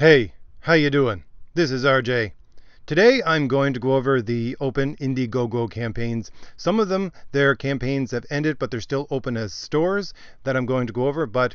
Hey, how you doing? This is RJ. Today I'm going to go over the open Indiegogo campaigns. Some of them, their campaigns have ended, but they're still open as stores that I'm going to go over. But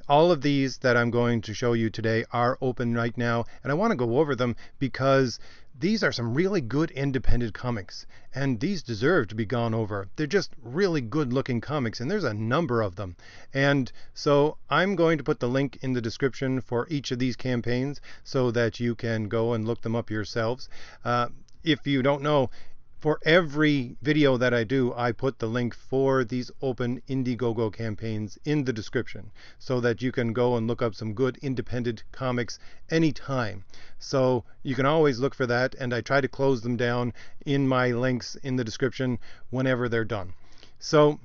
all of these that I'm going to show you today are open right now, and I want to go over them because these are some really good independent comics, and these deserve to be gone over. They're just really good looking comics, and there's a number of them. And so I'm going to put the link in the description for each of these campaigns so that you can go and look them up yourselves. If you don't know, for every video that I do, I put the link for these open Indiegogo campaigns in the description so that you can go and look up some good independent comics anytime. So you can always look for that, and I try to close them down in my links in the description whenever they're done. So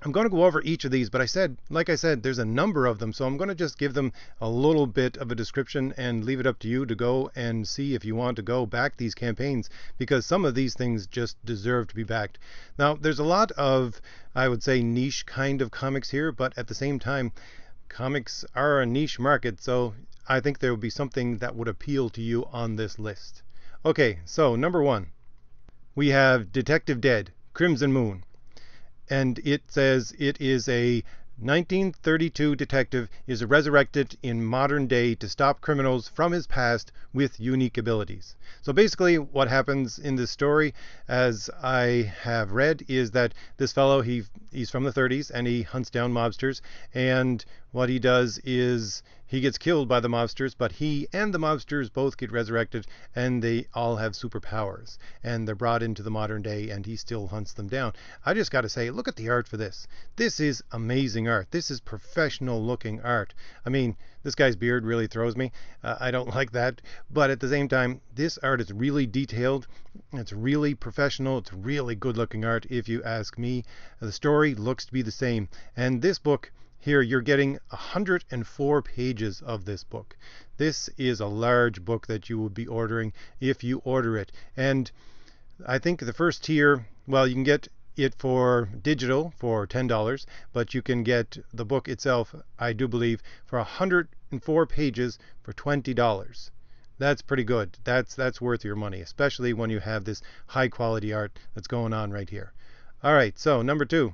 I'm going to go over each of these, but like I said, there's a number of them, so I'm going to just give them a little bit of a description and leave it up to you to go and see if you want to go back these campaigns, because some of these things just deserve to be backed. Now, there's a lot of, I would say, niche kind of comics here, but at the same time, comics are a niche market, so I think there would be something that would appeal to you on this list. Okay, so number one, we have Detective Dead, Crimson Moon. And it says it is a 1932 detective is resurrected in modern day to stop criminals from his past with unique abilities. So basically what happens in this story, as I have read, is that this fellow, he's from the 30s and he hunts down mobsters, and what he does is he gets killed by the mobsters, but he and the mobsters both get resurrected, and they all have superpowers, and they're brought into the modern day, and he still hunts them down. I just got to say, look at the art for this. This is amazing art. This is professional looking art. I mean, this guy's beard really throws me. I don't like that, but at the same time, this art is really detailed. It's really professional. It's really good looking art, if you ask me. The story looks to be the same, and this book here, you're getting 104 pages of this book. This is a large book that you would be ordering if you order it. And I think the first tier, well, you can get it for digital for $10, but you can get the book itself, I do believe, for 104 pages for $20. That's pretty good. That's worth your money, especially when you have this high quality art that's going on right here. All right, so number two.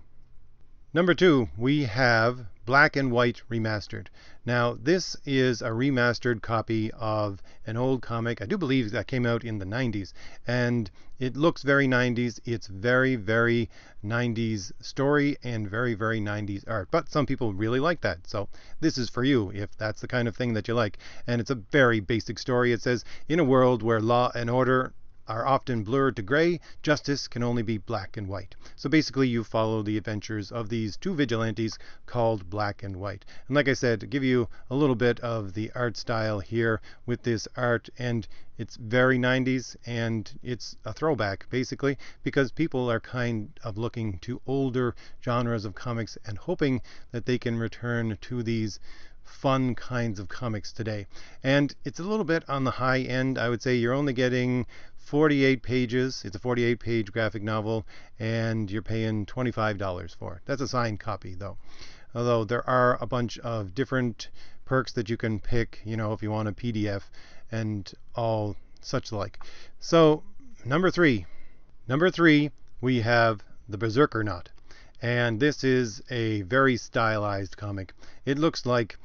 Number two, we have Black and White Remastered. Now, this is a remastered copy of an old comic. I do believe that came out in the 90s, and it looks very 90s. It's very, very 90s story and very, very 90s art. But some people really like that, so this is for you if that's the kind of thing that you like. And it's a very basic story. It says, in a world where law and order are often blurred to gray, justice can only be black and white. So basically you follow the adventures of these two vigilantes called Black and White. And like I said, to give you a little bit of the art style here with this art, and it's very 90s, and it's a throwback basically because people are kind of looking to older genres of comics and hoping that they can return to these fun kinds of comics today. And it's a little bit on the high end. I would say you're only getting 48 pages. It's a 48 page graphic novel, and you're paying $25 for it. That's a signed copy though. Although there are a bunch of different perks that you can pick, you know, if you want a PDF and all such like. So number three, we have the Berserkonaut. And this is a very stylized comic. It looks like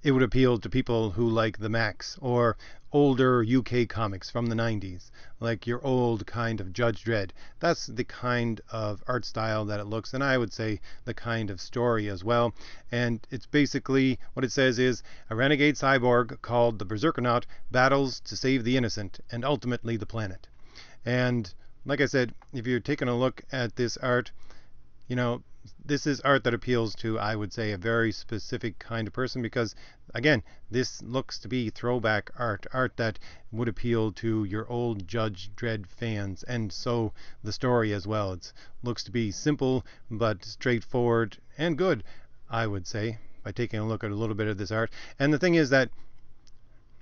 it would appeal to people who like the Max or older UK comics from the 90s, like your old kind of Judge Dredd. That's the kind of art style that it looks, and I would say the kind of story as well. And it's basically, what it says is, a renegade cyborg called the Berserkonaut battles to save the innocent and ultimately the planet. And like I said, if you're taking a look at this art, you know, this is art that appeals to, I would say, a very specific kind of person because, again, this looks to be throwback art that would appeal to your old Judge Dredd fans, and so the story as well. It looks to be simple but straightforward and good, I would say, by taking a look at a little bit of this art. And the thing is that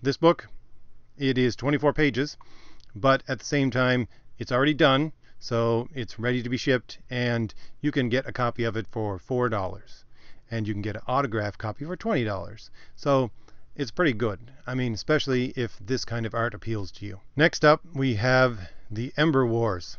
this book, it is 24 pages, but at the same time, it's already done. So it's ready to be shipped, and you can get a copy of it for $4. And you can get an autographed copy for $20. So it's pretty good. I mean, especially if this kind of art appeals to you. Next up, we have the Ember Wars.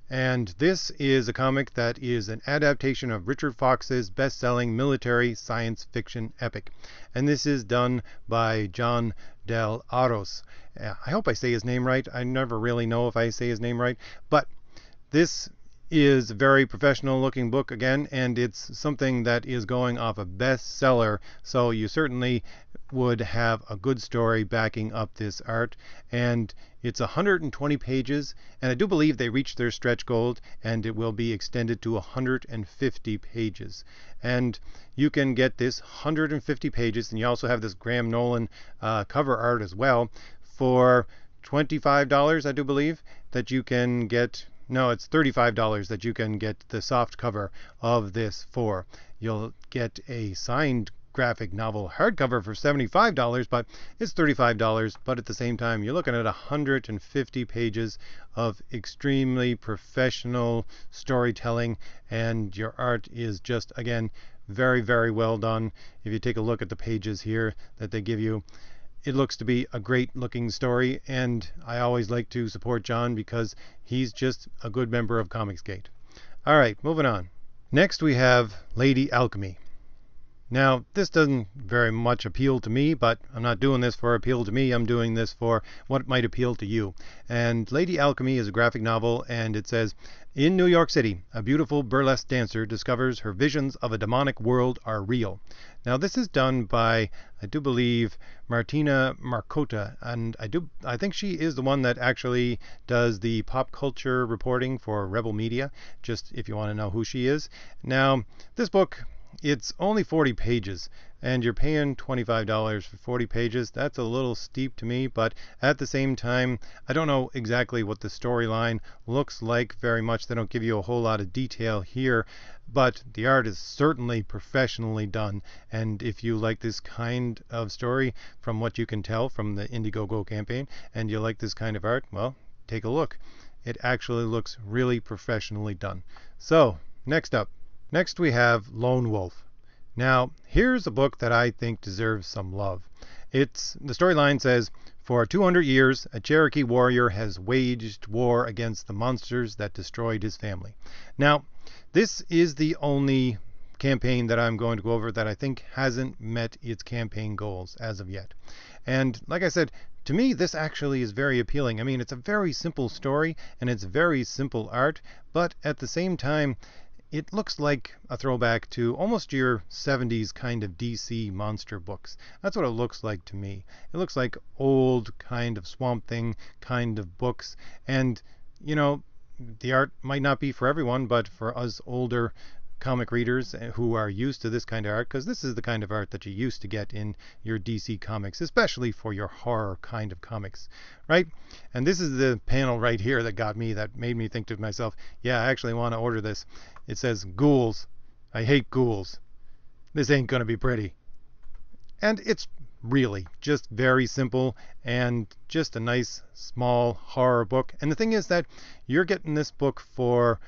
And this is a comic that is an adaptation of Richard Fox's best-selling military science fiction epic. And this is done by John Del Aros. I hope I say his name right. I never really know if I say his name right. But this is a very professional looking book again, and it's something that is going off a bestseller, so you certainly would have a good story backing up this art. And it's 120 pages, and I do believe they reached their stretch goal, and it will be extended to 150 pages. And you can get this 150 pages, and you also have this Graham Nolan cover art as well, for $25, I do believe, that you can get. No, it's $35 that you can get the soft cover of this for. You'll get a signed graphic novel hardcover for $75, but it's $35. But at the same time, you're looking at 150 pages of extremely professional storytelling, and your art is just, again, very, very well done. If you take a look at the pages here that they give you, it looks to be a great looking story, and I always like to support John because he's just a good member of Comicsgate. Alright, moving on. Next we have Lady Alchemy. Now, this doesn't very much appeal to me, but I'm not doing this for appeal to me. I'm doing this for what might appeal to you. And Lady Alchemy is a graphic novel, and it says, in New York City, a beautiful burlesque dancer discovers her visions of a demonic world are real. Now, this is done by, I do believe, Martina Marcota, and I think she is the one that actually does the pop culture reporting for Rebel Media, just if you want to know who she is. Now, this book, it's only 40 pages, and you're paying $25 for 40 pages. That's a little steep to me, but at the same time, I don't know exactly what the storyline looks like very much. They don't give you a whole lot of detail here, but the art is certainly professionally done. And if you like this kind of story, from what you can tell from the Indiegogo campaign, and you like this kind of art, well, take a look. It actually looks really professionally done. So, next up. Next we have Lone Wolf. Now, here's a book that I think deserves some love. The storyline says, for 200 years, a Cherokee warrior has waged war against the monsters that destroyed his family. Now, this is the only campaign that I'm going to go over that I think hasn't met its campaign goals as of yet. And like I said, to me, this actually is very appealing. I mean, it's a very simple story, and it's very simple art, but at the same time, it looks like a throwback to almost your 70s kind of DC monster books. That's what it looks like to me. It looks like old kind of Swamp Thing kind of books. And, you know, the art might not be for everyone, but for us older comic readers who are used to this kind of art, because this is the kind of art that you used to get in your DC comics, especially for your horror kind of comics, right? And this is the panel right here that got me, that made me think to myself, yeah, I actually want to order this. It says, Ghouls. I hate ghouls. This ain't gonna be pretty. And it's really just very simple and just a nice small horror book. And the thing is that you're getting this book for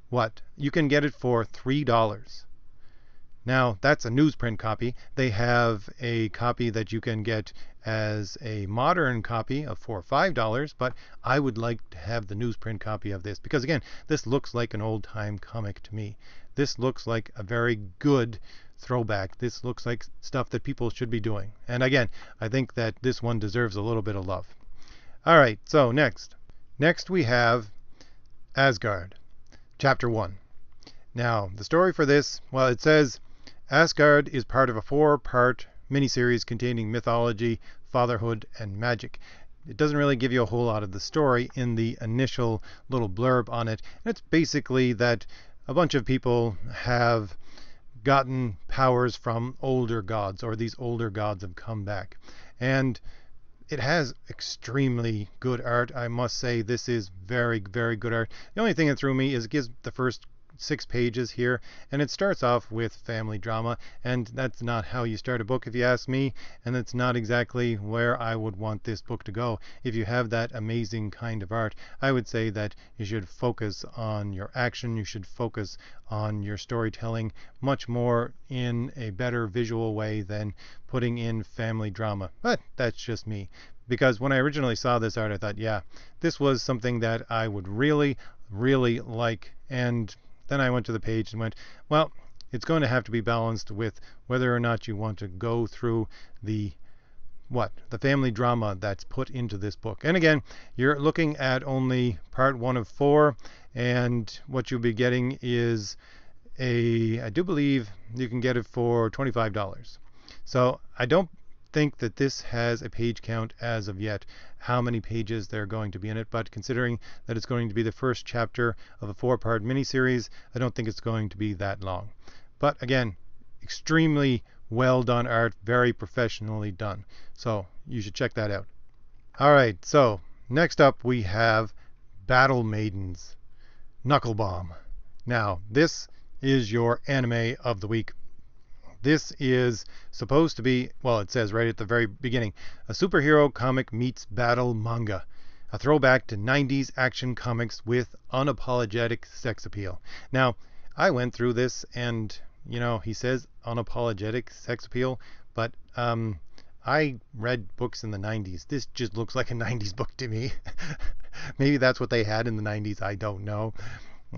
what? You can get it for $3. Now, that's a newsprint copy. They have a copy that you can get as a modern copy for $5, but I would like to have the newsprint copy of this because, again, this looks like an old-time comic to me. This looks like a very good throwback. This looks like stuff that people should be doing. And again, I think that this one deserves a little bit of love. All right, so next. Next we have Asgard. Chapter 1. Now, the story for this, well, it says, Asgard is part of a 4-part miniseries containing mythology, fatherhood, and magic. It doesn't really give you a whole lot of the story in the initial little blurb on it. And it's basically that a bunch of people have gotten powers from older gods, or these older gods have come back. And it has extremely good art. I must say this is very, very good art. The only thing that threw me is it gives the first 6 pages here, and it starts off with family drama, and that's not how you start a book if you ask me, and that's not exactly where I would want this book to go. If you have that amazing kind of art, I would say that you should focus on your action, you should focus on your storytelling much more in a better visual way than putting in family drama. But that's just me. Because when I originally saw this art, I thought, yeah, this was something that I would really, really like. And then I went to the page and went, well, it's going to have to be balanced with whether or not you want to go through the family drama that's put into this book. And again, you're looking at only part 1 of 4, and what you'll be getting is I do believe you can get it for $25. So I don't think that this has a page count as of yet, how many pages there are going to be in it, but considering that it's going to be the first chapter of a 4-part miniseries, I don't think it's going to be that long. But again, extremely well done art, very professionally done. So you should check that out. Alright, so next up we have Battle Maidens, Knuckle Bomb. Now, this is your anime of the week. This is supposed to be, well, it says right at the very beginning, a superhero comic meets battle manga. A throwback to 90s action comics with unapologetic sex appeal. Now, I went through this and, he says unapologetic sex appeal, but I read books in the 90s. This just looks like a 90s book to me. Maybe that's what they had in the 90s, I don't know.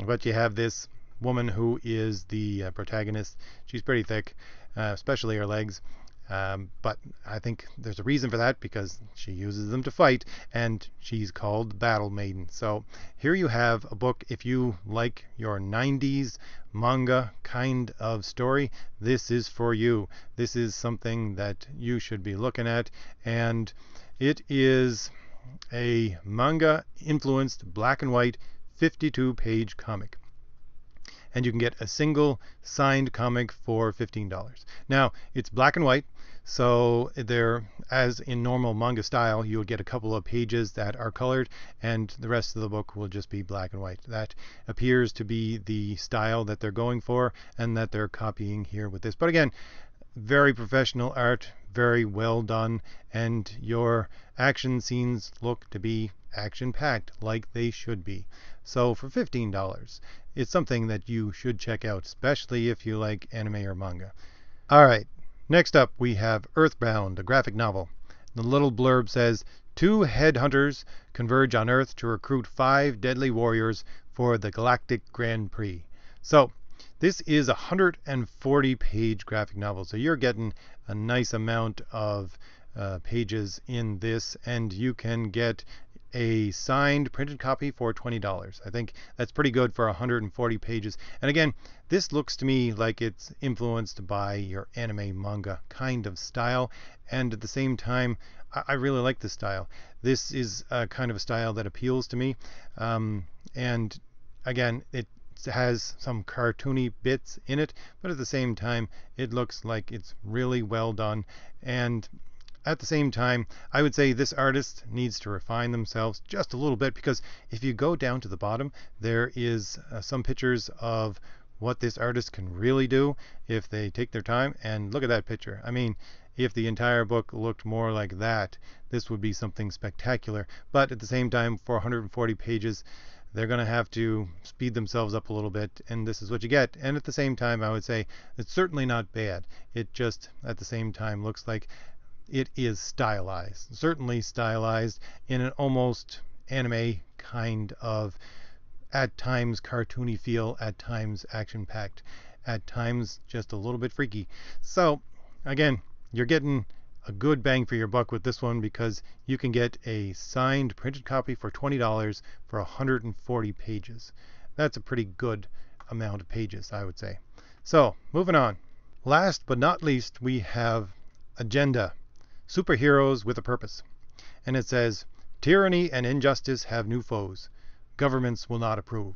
But you have this woman who is the protagonist. She's pretty thick, especially her legs, but I think there's a reason for that, because she uses them to fight, and she's called Battle Maiden. So here you have a book. If you like your 90s manga kind of story, this is for you. This is something that you should be looking at, and it is a manga influenced black and white 52-page comic. And you can get a single signed comic for $15. Now, it's black and white, so there, as in normal manga style, you would get a couple of pages that are colored, and the rest of the book will just be black and white. That appears to be the style that they're going for, and that they're copying here with this. But again, very professional art, very well done, and your action scenes look to be action-packed, like they should be. So for $15, it's something that you should check out, especially if you like anime or manga. Alright, next up we have Earthbound, a graphic novel. The little blurb says, 2 headhunters converge on Earth to recruit 5 deadly warriors for the Galactic Grand Prix. So, this is a 140-page graphic novel, so you're getting a nice amount of pages in this, and you can get a signed printed copy for $20. I think that's pretty good for 140 pages. And again, this looks to me like it's influenced by your anime manga kind of style, and at the same time, I really like this style. This is a kind of a style that appeals to me, and again, it has some cartoony bits in it, but at the same time, it looks like it's really well done. And at the same time, I would say this artist needs to refine themselves just a little bit, because if you go down to the bottom, there is some pictures of what this artist can really do if they take their time. And look at that picture. I mean, if the entire book looked more like that, this would be something spectacular. But at the same time, for 140 pages, they're going to have to speed themselves up a little bit, and this is what you get. And at the same time, I would say it's certainly not bad. It just, at the same time, looks like it is stylized, certainly stylized in an almost anime kind of, at times cartoony feel, at times action-packed, at times just a little bit freaky. So again, you're getting a good bang for your buck with this one, because you can get a signed printed copy for $20 for 140 pages. That's a pretty good amount of pages, I would say. So moving on. Last but not least, we have Agenda, Superheroes with a Purpose. And it says, tyranny and injustice have new foes. Governments will not approve.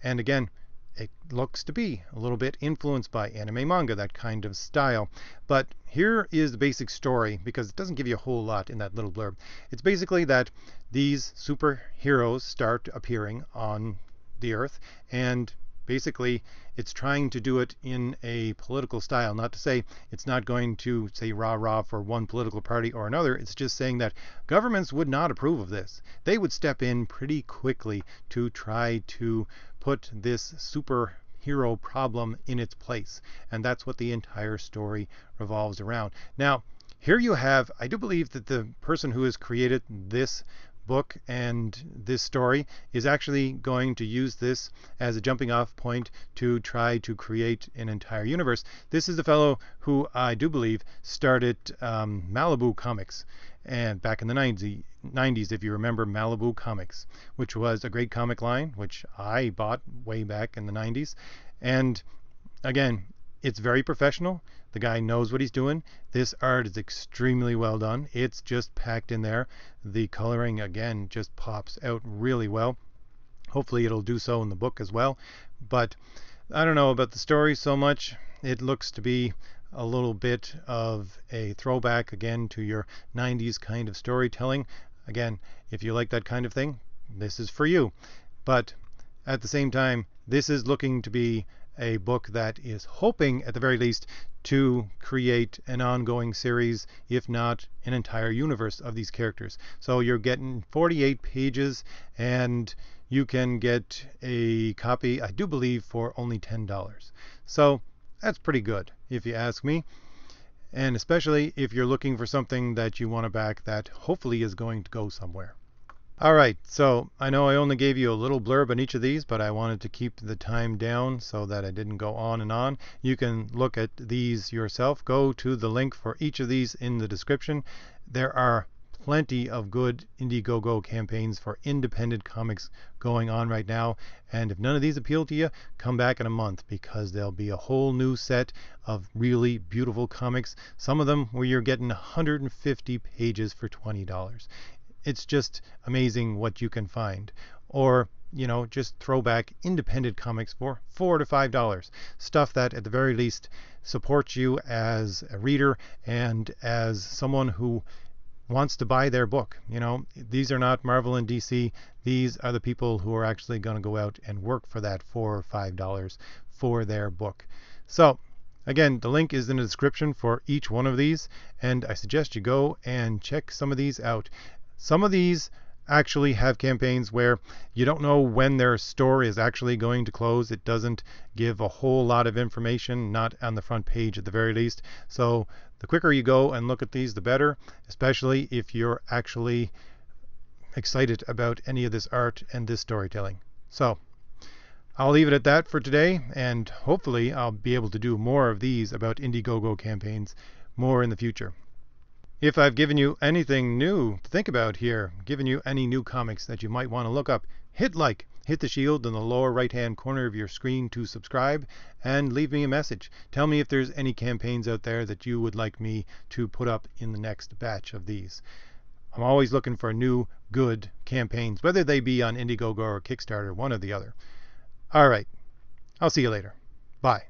And again, it looks to be a little bit influenced by anime manga, that kind of style. But here is the basic story, because it doesn't give you a whole lot in that little blurb. It's basically that these superheroes start appearing on the Earth, and Basically, it's trying to do it in a political style. Not to say it's not going to say rah-rah for one political party or another. It's just saying that governments would not approve of this. They would step in pretty quickly to try to put this superhero problem in its place. And that's what the entire story revolves around. Now, here you have, I do believe that the person who has created this book and this story is actually going to use this as a jumping off point to try to create an entire universe. This is the fellow who I do believe started Malibu Comics, and back in the 90s, if you remember Malibu Comics, which was a great comic line, which I bought way back in the 90s. And again, it's very professional. The guy knows what he's doing. This art is extremely well done. It's just packed in there. The coloring, again, just pops out really well. Hopefully it'll do so in the book as well. But I don't know about the story so much. It looks to be a little bit of a throwback again to your 90s kind of storytelling. Again, if you like that kind of thing, this is for you. But at the same time, this is looking to be a book that is hoping, at the very least, to create an ongoing series, if not an entire universe of these characters. So you're getting 48 pages, and you can get a copy, I do believe, for only $10. So that's pretty good, if you ask me. And especially if you're looking for something that you want to back that hopefully is going to go somewhere. Alright, so I know I only gave you a little blurb on each of these, but I wanted to keep the time down so that I didn't go on and on. You can look at these yourself. Go to the link for each of these in the description. There are plenty of good Indiegogo campaigns for independent comics going on right now. And if none of these appeal to you, come back in a month, because there'll be a whole new set of really beautiful comics. Some of them where you're getting 150 pages for $20. It's just amazing what you can find. Or, you know, just throwback independent comics for $4 to $5. Stuff that at the very least supports you as a reader and as someone who wants to buy their book. You know, these are not Marvel and DC. These are the people who are actually going to go out and work for that $4 or $5 for their book. So again, the link is in the description for each one of these, and I suggest you go and check some of these out. Some of these actually have campaigns where you don't know when their store is actually going to close. It doesn't give a whole lot of information, not on the front page at the very least. So the quicker you go and look at these, the better, especially if you're actually excited about any of this art and this storytelling. So I'll leave it at that for today, and hopefully I'll be able to do more of these about Indiegogo campaigns more in the future. If I've given you anything new to think about here, given you any new comics that you might want to look up, hit like, hit the shield in the lower right hand corner of your screen to subscribe, and leave me a message. Tell me if there's any campaigns out there that you would like me to put up in the next batch of these. I'm always looking for new, good campaigns, whether they be on Indiegogo or Kickstarter, one or the other. Alright, I'll see you later. Bye.